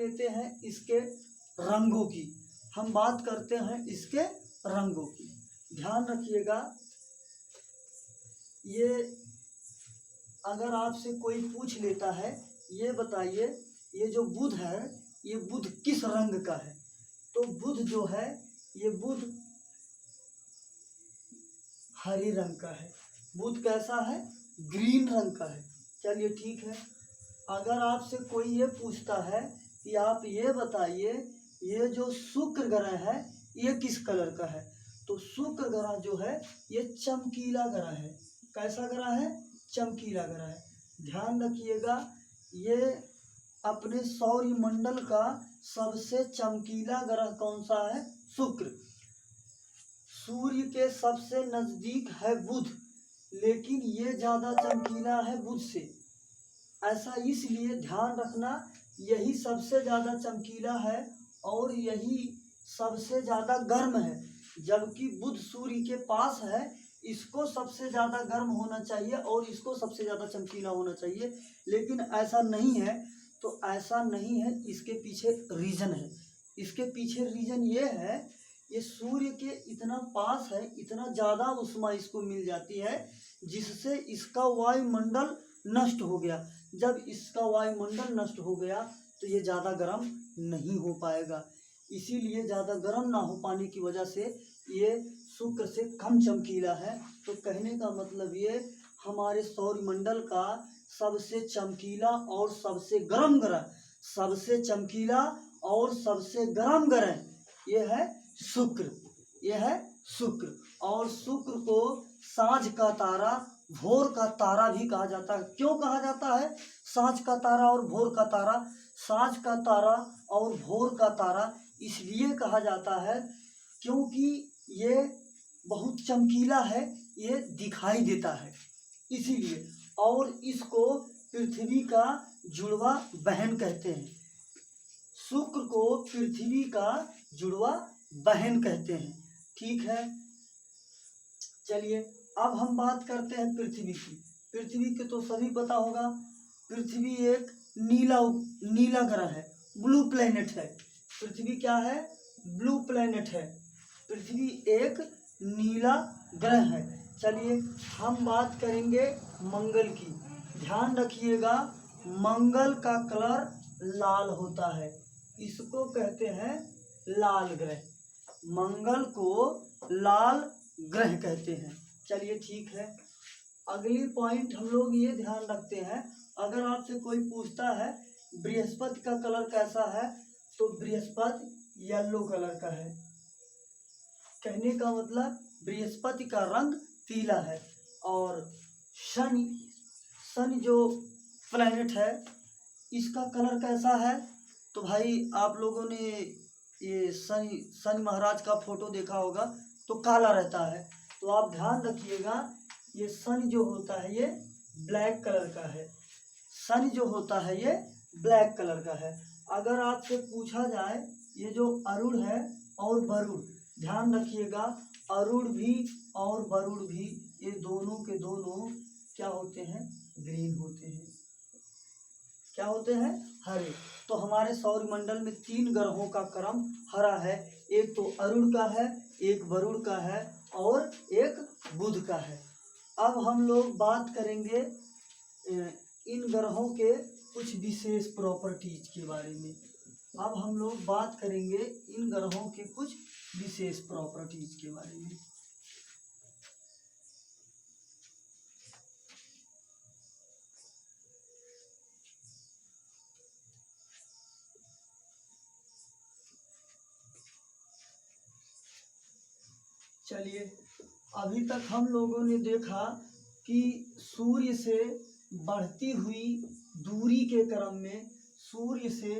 लेते हैं इसके रंगों की। हम बात करते हैं इसके रंगों की। ध्यान रखिएगा, ये अगर आपसे कोई पूछ लेता है, ये बताइए ये जो बुध है ये बुध किस रंग का है, तो बुध जो है ये बुध हरे रंग का है। बुध कैसा है? ग्रीन रंग का है। चलिए ठीक है। अगर आपसे कोई ये पूछता है कि आप ये बताइए ये जो शुक्र ग्रह है ये किस कलर का है, तो शुक्र ग्रह जो है ये चमकीला ग्रह है। कैसा ग्रह है? चमकीला ग्रह है। ध्यान रखिएगा, ये अपने सौरमंडल का सबसे चमकीला ग्रह कौन सा है? शुक्र। सूर्य के सबसे नजदीक है बुध, लेकिन ये ज्यादा चमकीला है बुध से। ऐसा इसलिए ध्यान रखना, यही सबसे ज्यादा चमकीला है और यही सबसे ज्यादा गर्म है। जबकि बुध सूर्य के पास है, इसको सबसे ज्यादा गर्म होना चाहिए और इसको सबसे ज्यादा चमकीला होना चाहिए, लेकिन ऐसा नहीं है। तो ऐसा नहीं है, इसके पीछे रीजन है। इसके पीछे रीजन ये है, ये सूर्य के इतना पास है, इतना ज़्यादा उष्मा इसको मिल जाती है, जिससे इसका वायुमंडल नष्ट हो गया। जब इसका वायुमंडल नष्ट हो गया तो ये ज़्यादा गर्म नहीं हो पाएगा। इसीलिए ज़्यादा गर्म ना हो पाने की वजह से ये शुक्र से कम चमकीला है। तो कहने का मतलब ये हमारे सौरमंडल का सबसे चमकीला और सबसे गर्म ग्रह, सबसे चमकीला और सबसे गर्म ग्रह ये है शुक्र। यह है शुक्र। और शुक्र को साँझ का तारा, भोर का तारा भी कहा जाता है। क्यों कहा जाता है साँझ का तारा और भोर का तारा? साँझ का तारा और भोर का तारा इसलिए कहा जाता है क्योंकि ये बहुत चमकीला है, ये दिखाई देता है इसीलिए। और इसको पृथ्वी का जुड़वा बहन कहते हैं। शुक्र को पृथ्वी का जुड़वा बहन कहते हैं। ठीक है, चलिए अब हम बात करते हैं पृथ्वी की। पृथ्वी के तो सभी पता होगा, पृथ्वी एक नीला ग्रह है, ब्लू प्लेनेट है। पृथ्वी क्या है? ब्लू प्लेनेट है। पृथ्वी एक नीला ग्रह है। चलिए हम बात करेंगे मंगल की। ध्यान रखिएगा, मंगल का कलर लाल होता है, इसको कहते हैं लाल ग्रह। मंगल को लाल ग्रह कहते हैं। चलिए ठीक है, अगली पॉइंट हम लोग ये ध्यान रखते हैं, अगर आपसे कोई पूछता है बृहस्पति का कलर कैसा है, तो बृहस्पति येलो कलर का है। कहने का मतलब बृहस्पति का रंग पीला है। और शनि जो प्लैनेट है इसका कलर कैसा है? तो भाई आप लोगों ने ये शनि महाराज का फोटो देखा होगा, तो काला रहता है। तो आप ध्यान रखिएगा, ये शनि जो होता है ये ब्लैक कलर का है। शनि जो होता है ये ब्लैक कलर का है। अगर आपसे पूछा जाए ये जो अरुण है और वरुण, ध्यान रखिएगा, अरुण भी और वरुण भी ये दोनों के दोनों क्या होते हैं? ग्रीन होते हैं। क्या होते हैं? हरे। तो हमारे सौरमंडल में 3 ग्रहों का क्रम हरा है। एक तो अरुण का है, एक वरुण का है और एक बुध का है। अब हम लोग बात करेंगे इन ग्रहों के कुछ विशेष प्रॉपर्टीज के बारे में। अब हम लोग बात करेंगे इन ग्रहों के कुछ विशेष प्रॉपर्टीज के बारे में। चलिए, अभी तक हम लोगों ने देखा कि सूर्य से बढ़ती हुई दूरी के क्रम में, सूर्य से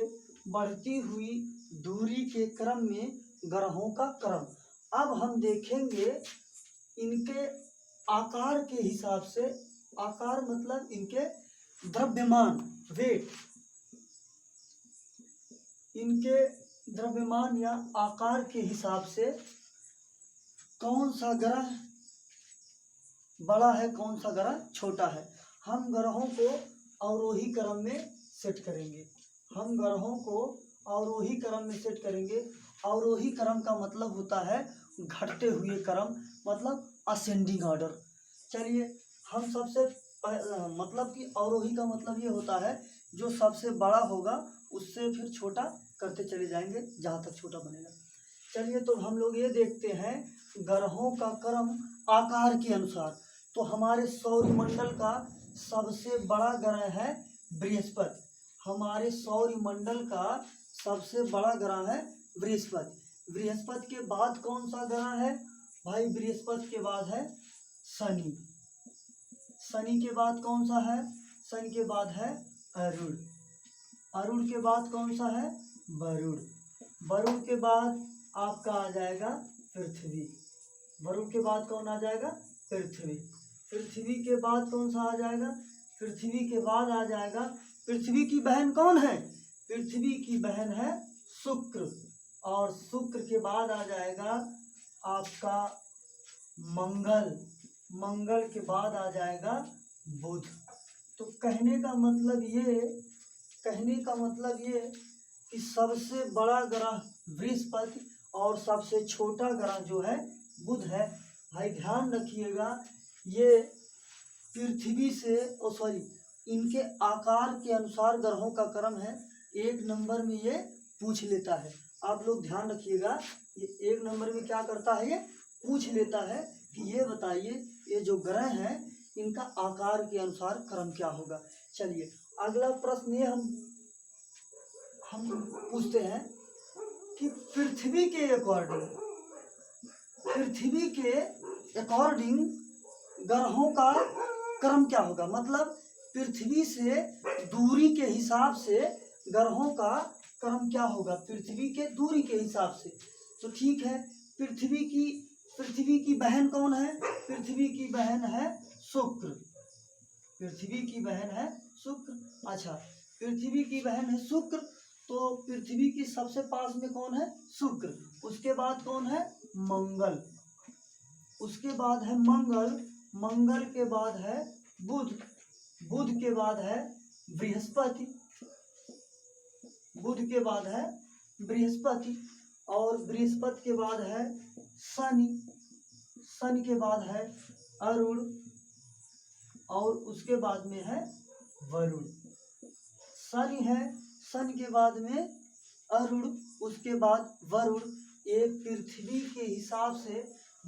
बढ़ती हुई दूरी के क्रम में ग्रहों का क्रम। अब हम देखेंगे इनके आकार के हिसाब से, आकार मतलब इनके द्रव्यमान, वेट, इनके द्रव्यमान या आकार के हिसाब से कौन सा ग्रह बड़ा है, कौन सा ग्रह छोटा है। हम ग्रहों को अवरोही क्रम में सेट करेंगे। हम ग्रहों को अवरोही क्रम में सेट करेंगे। अवरोही क्रम का मतलब होता है घटते हुए क्रम, मतलब असेंडिंग ऑर्डर। चलिए हम सबसे मतलब कि अवरोही का मतलब ये होता है जो सबसे बड़ा होगा उससे फिर छोटा करते चले जाएंगे जहाँ तक छोटा बनेगा। चलिए तो हम लोग ये देखते हैं ग्रहों का क्रम आकार के अनुसार। तो हमारे सौरमंडल का सबसे बड़ा ग्रह है बृहस्पति। हमारे सौरमंडल का सबसे बड़ा ग्रह है बृहस्पति। बृहस्पति के बाद कौन सा ग्रह है भाई? बृहस्पति के बाद है शनि। शनि के बाद कौन सा है? शनि के बाद है अरुण। अरुण के बाद कौन सा है? वरुण। वरुण के बाद आपका आ जाएगा पृथ्वी। वरुण के बाद कौन आ जाएगा? पृथ्वी। पृथ्वी के बाद कौन सा आ जाएगा? पृथ्वी के बाद आ जाएगा, पृथ्वी की बहन कौन है? पृथ्वी की बहन है शुक्र। और शुक्र के बाद आ जाएगा आपका मंगल। मंगल के बाद आ जाएगा बुध। तो कहने का मतलब ये कि सबसे बड़ा ग्रह बृहस्पति और सबसे छोटा ग्रह जो है बुध है। भाई ध्यान रखिएगा, ये पृथ्वी से इनके आकार के अनुसार ग्रहों का क्रम है। 1 नंबर में ये पूछ लेता है। आप लोग ध्यान रखिएगा, ये 1 नंबर में क्या करता है? ये पूछ लेता है कि ये बताइए ये जो ग्रह हैं इनका आकार के अनुसार क्रम क्या होगा। चलिए अगला प्रश्न ये हम पूछते हैं कि पृथ्वी के अकॉर्डिंग ग्रहों का क्रम क्या होगा। मतलब पृथ्वी से दूरी के हिसाब से ग्रहों का क्रम क्या होगा, पृथ्वी के दूरी के हिसाब से। तो ठीक है, पृथ्वी की बहन कौन है? पृथ्वी की बहन है शुक्र। पृथ्वी की बहन है शुक्र। अच्छा, पृथ्वी की बहन है शुक्र, तो पृथ्वी की सबसे पास में कौन है? शुक्र। उसके बाद कौन है? मंगल। उसके बाद है मंगल। मंगल के बाद है बुध। बुध के बाद है बृहस्पति। बुध के बाद है बृहस्पति। और बृहस्पति के बाद है शनि। शनि के बाद है अरुण। और उसके बाद में है वरुण। शनि है, शनि के बाद में अरुण, उसके बाद वरुण। ये पृथ्वी के हिसाब से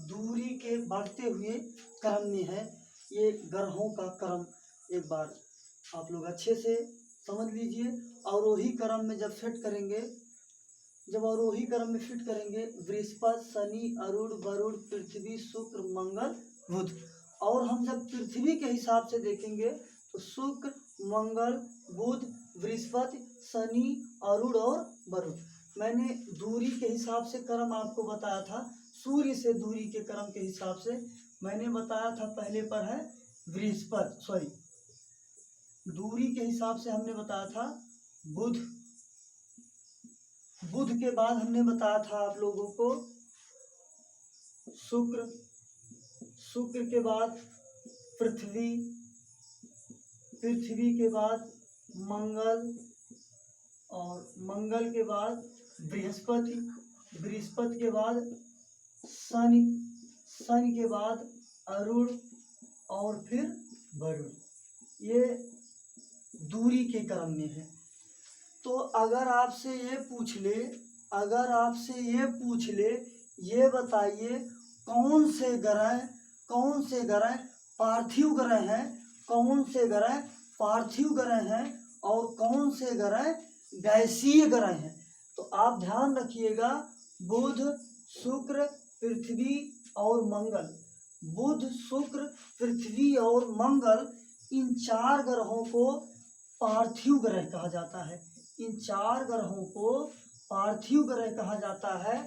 दूरी के बढ़ते हुए क्रम में है ये ग्रहों का क्रम। एक बार आप लोग अच्छे से समझ लीजिए। अवरोही क्रम में जब फिट करेंगे, बृहस्पति, शनि, अरुण, वरुण, पृथ्वी, शुक्र, मंगल, बुध। और हम जब पृथ्वी के हिसाब से देखेंगे तो शुक्र, मंगल, बुध, बृहस्पति, शनि, अरुण और वरुण। मैंने दूरी के हिसाब से क्रम आपको बताया था। सूर्य से दूरी के क्रम के हिसाब से मैंने बताया था। पहले पर है बृहस्पति, दूरी के हिसाब से हमने बताया था बुध। बुध के बाद हमने बताया था आप लोगों को शुक्र। शुक्र के बाद पृथ्वी। पृथ्वी के बाद मंगल। और मंगल के बाद बृहस्पति। बृहस्पति के बाद शनि। शनि के बाद अरुण और फिर वरुण। ये दूरी के क्रम में है। तो अगर आपसे ये पूछ ले ये बताइए कौन से ग्रह पार्थिव ग्रह हैं, कौन से ग्रह पार्थिव ग्रह हैं और कौन से ग्रह गैसीय ग्रह हैं। तो आप ध्यान रखिएगा, बुध, शुक्र, पृथ्वी और मंगल। बुध, शुक्र, पृथ्वी और मंगल, इन 4 ग्रहों को पार्थिव ग्रह कहा जाता है। इन 4 ग्रहों को पार्थिव ग्रह कहा जाता है।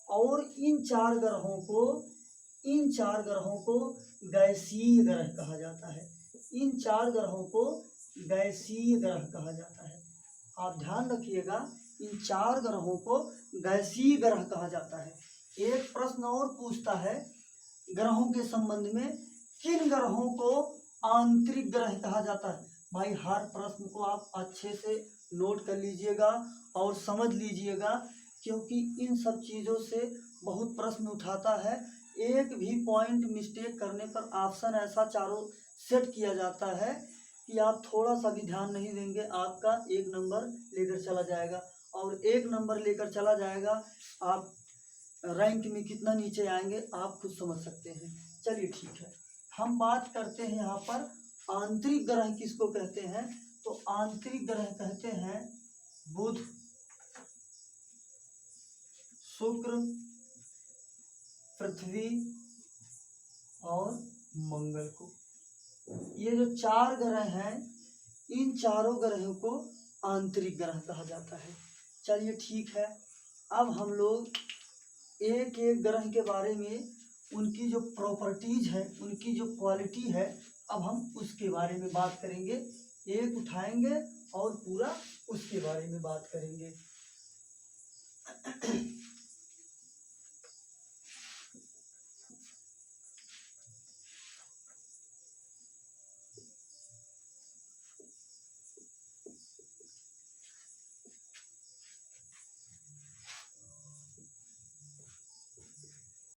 और इन 4 ग्रहों को गैसीय ग्रह कहा जाता है। इन 4 ग्रहों को गैसीय ग्रह कहा जाता है। आप ध्यान रखिएगा, इन 4 ग्रहों को गैसीय ग्रह कहा जाता है। एक प्रश्न और पूछता है ग्रहों के संबंध में, किन ग्रहों को आंतरिक ग्रह कहा जाता है। भाई हर प्रश्न को आप अच्छे से नोट कर लीजिएगा और समझ लीजिएगा, क्योंकि इन सब चीज़ों से बहुत प्रश्न उठाता है। एक भी पॉइंट मिस्टेक करने पर ऑप्शन ऐसा चारों सेट किया जाता है कि आप थोड़ा सा भी ध्यान नहीं देंगे, आपका 1 नंबर लेकर चला जाएगा। और 1 नंबर लेकर चला जाएगा, आप रैंक में कितना नीचे आएंगे आप खुद समझ सकते हैं। चलिए ठीक है, हम बात करते हैं यहाँ पर आंतरिक ग्रह किसको कहते हैं। तो आंतरिक ग्रह कहते हैं बुध, शुक्र, पृथ्वी और मंगल को। ये जो 4 ग्रह हैं, इन चारों ग्रहों को आंतरिक ग्रह कहा जाता है। चलिए ठीक है, अब हम लोग एक एक ग्रह के बारे में, उनकी जो प्रॉपर्टीज है, उनकी जो क्वालिटी है, अब हम उसके बारे में बात करेंगे। एक उठाएंगे और पूरा उसके बारे में बात करेंगे।